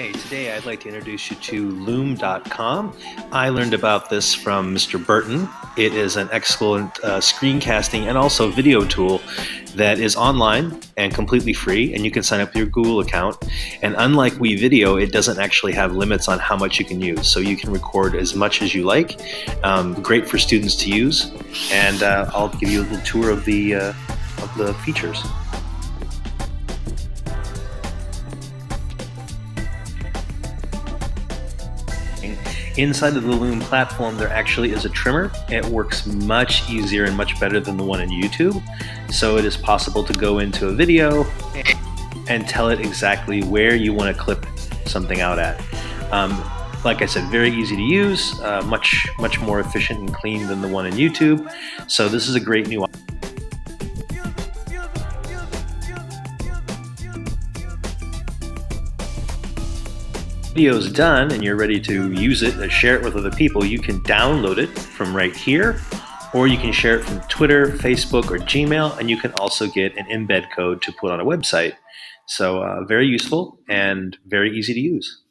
Hey, today I'd like to introduce you to Loom.com. I learned about this from Mr. Burton. It is an excellent screencasting and also video tool that is online and completely free, and you can sign up with your Google account. And unlike WeVideo, it doesn't actually have limits on how much you can use, so you can record as much as you like. Great for students to use, and I'll give you a little tour of the features. Inside of the Loom platform, there actually is a trimmer. It works much easier and much better than the one in YouTube. So it is possible to go into a video and tell it exactly where you want to clip something out at. Like I said, very easy to use, much more efficient and clean than the one in YouTube. So this is a great new option. Video is done and you're ready to use it and share it with other people, you can download it from right here, or you can share it from Twitter, Facebook, or Gmail, and you can also get an embed code to put on a website. So very useful and very easy to use.